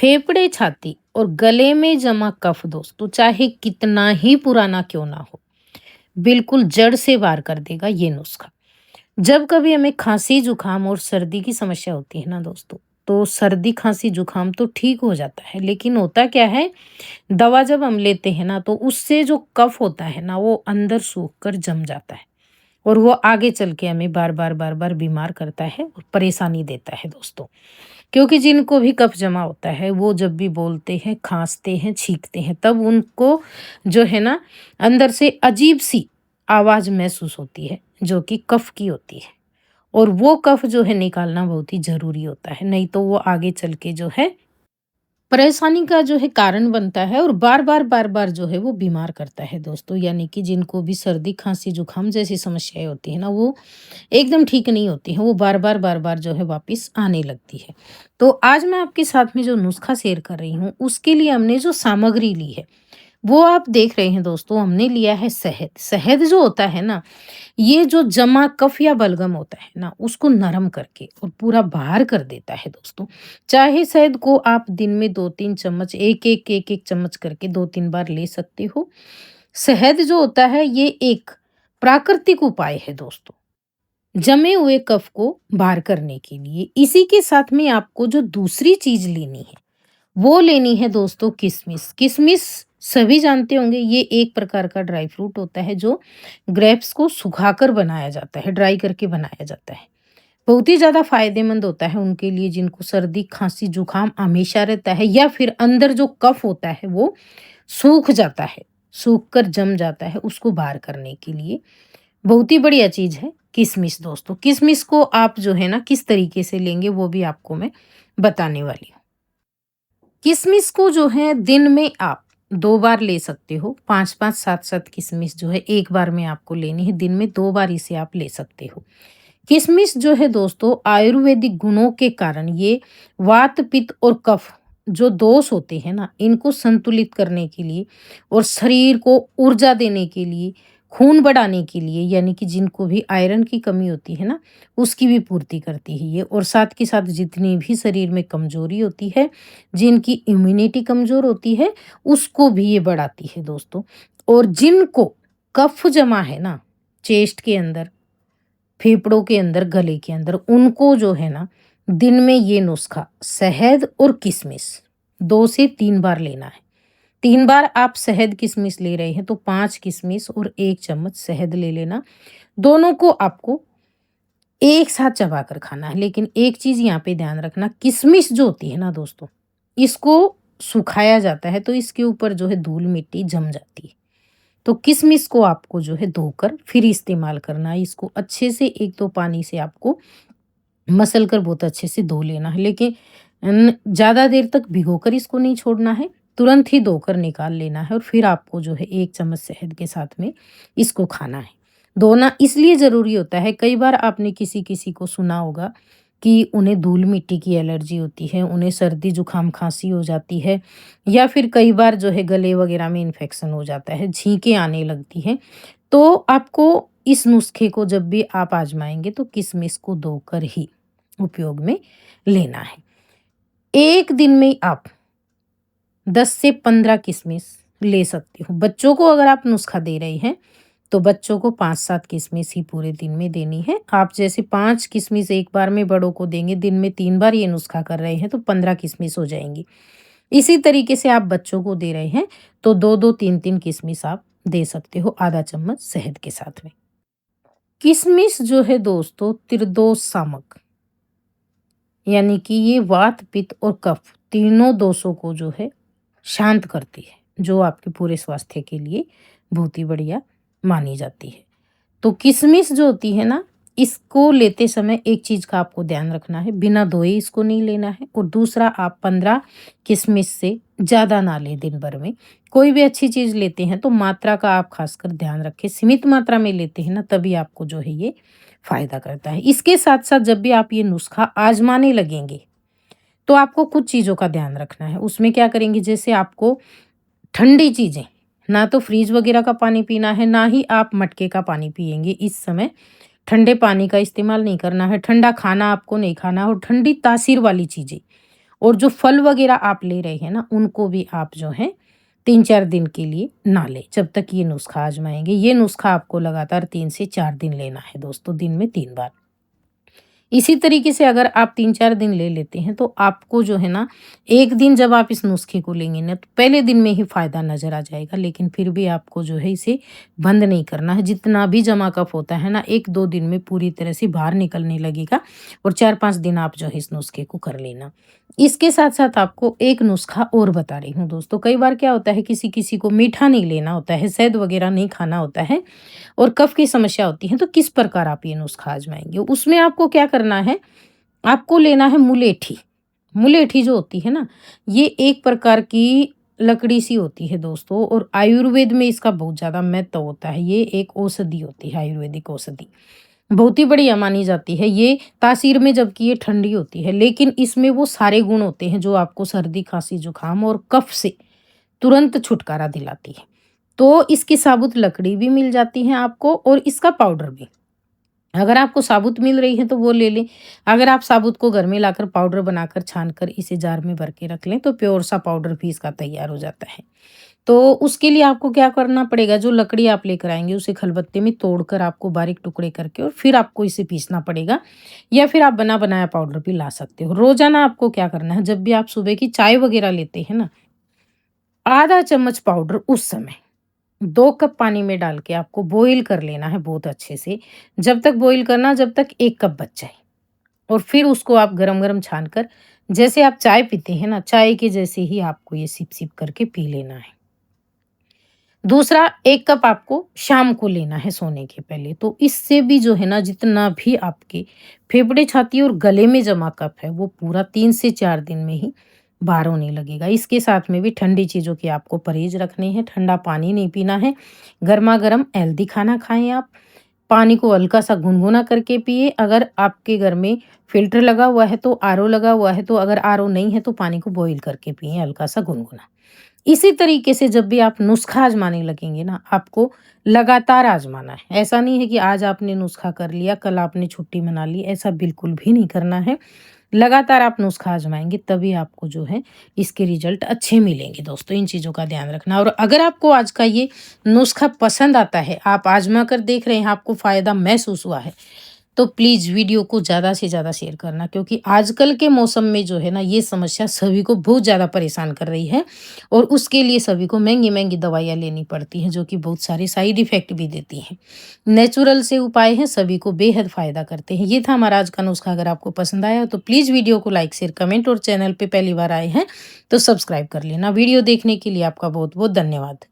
फेफड़े, छाती और गले में जमा कफ दोस्तों चाहे कितना ही पुराना क्यों ना हो, बिल्कुल जड़ से वार कर देगा ये नुस्खा। जब कभी हमें खांसी, जुकाम और सर्दी की समस्या होती है ना दोस्तों, तो सर्दी, खांसी, जुकाम तो ठीक हो जाता है, लेकिन होता क्या है, दवा जब हम लेते हैं ना, तो उससे जो कफ होता है ना, वो अंदर सूख कर जम जाता है और वो आगे चल के हमें बार-बार बीमार करता है और परेशानी देता है दोस्तों। क्योंकि जिनको भी कफ जमा होता है वो जब भी बोलते हैं, खाँसते हैं, छींकते हैं तब उनको जो है ना अंदर से अजीब-सी आवाज़ महसूस होती है जो कि कफ की होती है। और वो कफ जो है निकालना बहुत ही ज़रूरी होता है, नहीं तो वो आगे चल के जो है परेशानी का जो है कारण बनता है और बार-बार जो है वो बीमार करता है दोस्तों। यानी कि जिनको भी सर्दी, खाँसी, जुकाम जैसी समस्याएँ होती हैं ना, वो एकदम ठीक नहीं होती हैं, वो बार-बार जो है वापिस आने लगती है। तो आज मैं आपके साथ में जो नुस्खा शेयर कर रही हूँ, उसके लिए हमने जो सामग्री ली है, वो आप देख रहे हैं दोस्तों, हमने लिया है शहद। शहद जो होता है ना, ये जो जमा कफ या बलगम होता है ना, उसको नरम करके और पूरा बाहर कर देता है दोस्तों। चाहे शहद को आप दिन में 2-3 चम्मच, एक-एक चम्मच करके 2-3 बार ले सकते हो। शहद जो होता है, ये एक प्राकृतिक उपाय है दोस्तों। जमे हुए कफ को बाहर करने के लिए इसी के साथ में आपको जो दूसरी चीज लेनी है वो लेनी है दोस्तों किशमिश। किशमिश सभी जानते होंगे, ये एक प्रकार का ड्राई फ्रूट होता है जो ग्रेप्स को सुखाकर बनाया जाता है, ड्राई करके बनाया जाता है। बहुत ही ज्यादा फायदेमंद होता है उनके लिए जिनको सर्दी, खांसी, जुकाम हमेशा रहता है या फिर अंदर जो कफ होता है वो सूख जाता है, सूख कर जम जाता है, उसको बाहर करने के लिए बहुत ही बढ़िया चीज़ है किशमिश दोस्तों। किशमिश को आप जो है ना किस तरीके से लेंगे वो भी आपको मैं बताने वाली हूँ। किशमिश को जो है दिन में आप 2 बार ले सकते हो। 5-5, 7-7 किशमिश जो है एक बार में आपको लेनी है। दिन में 2 बार इसे आप ले सकते हो। किशमिश जो है दोस्तों आयुर्वेदिक गुणों के कारण ये वात, पित्त और कफ जो दोष होते हैं ना, इनको संतुलित करने के लिए और शरीर को ऊर्जा देने के लिए, खून बढ़ाने के लिए, यानी कि जिनको भी आयरन की कमी होती है ना, उसकी भी पूर्ति करती है ये। और साथ के साथ जितनी भी शरीर में कमजोरी होती है, जिनकी इम्यूनिटी कमजोर होती है, उसको भी ये बढ़ाती है दोस्तों। और जिनको कफ जमा है ना, चेस्ट के अंदर, फेफड़ों के अंदर, गले के अंदर, उनको जो है ना दिन में ये नुस्खा शहद और किशमिश 2 से 3 बार लेना है। 3 बार आप शहद किशमिश ले रहे हैं तो 5 किशमिश और 1 चम्मच शहद ले लेना। दोनों को आपको एक साथ चबा कर खाना है। लेकिन एक चीज़ यहाँ पे ध्यान रखना, किशमिश जो होती है ना दोस्तों, इसको सुखाया जाता है तो इसके ऊपर जो है धूल मिट्टी जम जाती है। तो किशमिश को आपको जो है धोकर फिर इस्तेमाल करना है। इसको अच्छे से 1-2 पानी से आपको मसल कर बहुत अच्छे से धो लेना है। लेकिन ज़्यादा देर तक भिगोकर इसको नहीं छोड़ना है, तुरंत ही धोकर निकाल लेना है और फिर आपको जो है 1 चम्मच शहद के साथ में इसको खाना है। धोना इसलिए ज़रूरी होता है, कई बार आपने किसी-किसी को सुना होगा कि उन्हें धूल-मिट्टी की एलर्जी होती है, उन्हें सर्दी, जुकाम, खाँसी हो जाती है या फिर कई बार जो है गले वगैरह में इन्फेक्शन हो जाता है, छींकें आने लगती हैं। तो आपको इस नुस्खे को जब भी आप आज़माएँगे तो किशमिश को धोकर ही उपयोग में लेना है। एक दिन में आप 10 से 15 किशमिश ले सकते हो। बच्चों को अगर आप नुस्खा दे रहे हैं, तो बच्चों को 5-7 किशमिश ही पूरे दिन में देनी है। आप जैसे 5 किशमिश एक बार में बड़ों को देंगे, दिन में 3 बार ये नुस्खा कर रहे हैं, तो 15 किशमिश हो जाएँगी। इसी तरीके से आप बच्चों को दे रहे हैं, तो 2-2, 3-3 किशमिश आप दे सकते हो, आधा चम्मच शहद के साथ में। किशमिश जो है दोस्तों त्रिदोष सामक, यानी कि ये वात, पित्त और कफ तीनों दोषों को जो है शांत करती है, जो आपके पूरे स्वास्थ्य के लिए बहुत ही बढ़िया मानी जाती है। तो किशमिश जो होती है ना, इसको लेते समय एक चीज़ का आपको ध्यान रखना है, बिना धोए इसको नहीं लेना है और दूसरा आप 15 किशमिश से ज़्यादा ना लें दिन भर में। कोई भी अच्छी चीज़ लेते हैं तो मात्रा का आप खासकर ध्यान रखें, सीमित मात्रा में लेते हैं ना तभी आपको जो है ये फ़ायदा करता है। इसके साथ-साथ जब भी आप ये नुस्खा आज़माने लगेंगे, तो आपको कुछ चीज़ों का ध्यान रखना है। उसमें क्या करेंगे, जैसे आपको ठंडी चीज़ें, ना तो फ्रिज वगैरह का पानी पीना है, ना ही आप मटके का पानी पिएँगे। इस समय ठंडे पानी का इस्तेमाल नहीं करना है, ठंडा खाना आपको नहीं खाना और ठंडी तासीर वाली चीज़ें और जो फल वगैरह आप ले रहे हैं ना, उनको भी आप जो है 3-4 दिन के लिए ना लें, जब तक ये नुस्खा आज़माएँगे। ये नुस्खा आपको लगातार 3 से 4 दिन लेना है दोस्तों, दिन में 3 बार। इसी तरीके से अगर आप 3-4 दिन ले लेते हैं, तो आपको जो है ना, एक दिन जब आप इस नुस्खे को लेंगे ना, तो पहले दिन में ही फ़ायदा नज़र आ जाएगा, लेकिन फिर भी आपको जो है इसे बंद नहीं करना है। जितना भी जमा कफ होता है ना, 1-2 दिन में पूरी तरह से बाहर निकलने लगेगा और 4-5 दिन आप जो है इस नुस्खे को कर लेना। इसके साथ-साथ आपको एक नुस्खा और बता रही हूँ दोस्तों, कई बार क्या होता है, किसी-किसी को मीठा नहीं लेना होता है, शहद वगैरह नहीं खाना होता है और कफ की समस्या होती है, तो किस प्रकार आप ये नुस्खा आज़माएँगे? उसमें आपको क्या करना है, आपको लेना है मुलेठी। मुलेठी जो होती है ना, ये एक प्रकार की लकड़ी सी होती है दोस्तों, और आयुर्वेद में इसका बहुत ज़्यादा महत्व होता है। ये एक औषधि होती है, आयुर्वेदिक औषधि। बहुत ही बढ़िया मानी जाती है ये तासीर में, जबकि ये ठंडी होती है, लेकिन इसमें वो सारे गुण होते हैं जो आपको सर्दी, खाँसी, जुकाम और कफ से तुरंत छुटकारा दिलाती है। तो इसकी साबुत लकड़ी भी मिल जाती है आपको और इसका पाउडर भी। अगर आपको साबुत मिल रही है तो वो ले लें। अगर आप साबुत को घर में लाकर पाउडर बनाकर छान कर इसे जार में भर के रख लें, तो प्योर सा पाउडर भी इसका तैयार हो जाता है। तो उसके लिए आपको क्या करना पड़ेगा, जो लकड़ी आप लेकर आएँगे उसे खलबत्ते में तोड़कर आपको बारीक टुकड़े करके और फिर आपको इसे पीसना पड़ेगा, या फिर आप बना बनाया पाउडर भी ला सकते हो। रोज़ाना आपको क्या करना है, जब भी आप सुबह की चाय वगैरह लेते हैं ना, आधा चम्मच पाउडर उस समय 2 कप पानी में डाल के आपको बॉयल कर लेना है बहुत अच्छे से। जब तक बॉयल करना, जब तक 1 कप बच जाए, और फिर उसको आप गरम-गरम छान कर, जैसे आप चाय पीते हैं ना, चाय के जैसे ही आपको ये सिप-सिप करके पी लेना है। दूसरा, 1 कप आपको शाम को लेना है सोने के पहले। तो इससे भी जो है ना, जितना भी आपके फेफड़े, छाती और गले में जमा कफ है, वो पूरा 3 से 4 दिन में ही बाहर होने लगेगा। इसके साथ में भी ठंडी चीज़ों की आपको परहेज़ रखनी है, ठंडा पानी नहीं पीना है, गरमा-गरम हेल्दी खाना खाएँ आप। पानी को हल्का-सा गुनगुना करके पिएँ। अगर आपके घर में फ़िल्टर लगा हुआ है तो आरओ लगा हुआ है, तो अगर आरओ नहीं है तो पानी को बॉयल करके पिएँ हल्का-सा गुनगुना। इसी तरीके से जब भी आप नुस्खा आज़माने लगेंगे ना, आपको लगातार आज़माना है। ऐसा नहीं है कि आज आपने नुस्खा कर लिया, कल आपने छुट्टी मना ली, ऐसा बिल्कुल भी नहीं करना है। लगातार आप नुस्खा आज़माएँगे, तभी आपको जो है इसके रिज़ल्ट अच्छे मिलेंगे दोस्तों, इन चीज़ों का ध्यान रखना। और अगर आपको आज का ये नुस्खा पसंद आता है, आप आज़मा कर देख रहे हैं, आपको फ़ायदा महसूस हुआ है, तो प्लीज़ वीडियो को ज़्यादा से ज़्यादा शेयर करना, क्योंकि आजकल के मौसम में जो है ना, ये समस्या सभी को बहुत ज़्यादा परेशान कर रही है, और उसके लिए सभी को महँगी-महँगी दवाइयाँ लेनी पड़ती हैं, जो कि बहुत सारे साइड इफ़ेक्ट भी देती हैं। नेचुरल से उपाय हैं, सभी को बेहद फ़ायदा करते हैं। ये था हमारा आज का नुस्खा। अगर आपको पसंद आया हो तो प्लीज़ वीडियो को लाइक, शेयर, कमेंट, और चैनल पे पहली बार आए हैं तो सब्सक्राइब कर लेना। वीडियो देखने के लिए आपका बहुत-बहुत धन्यवाद।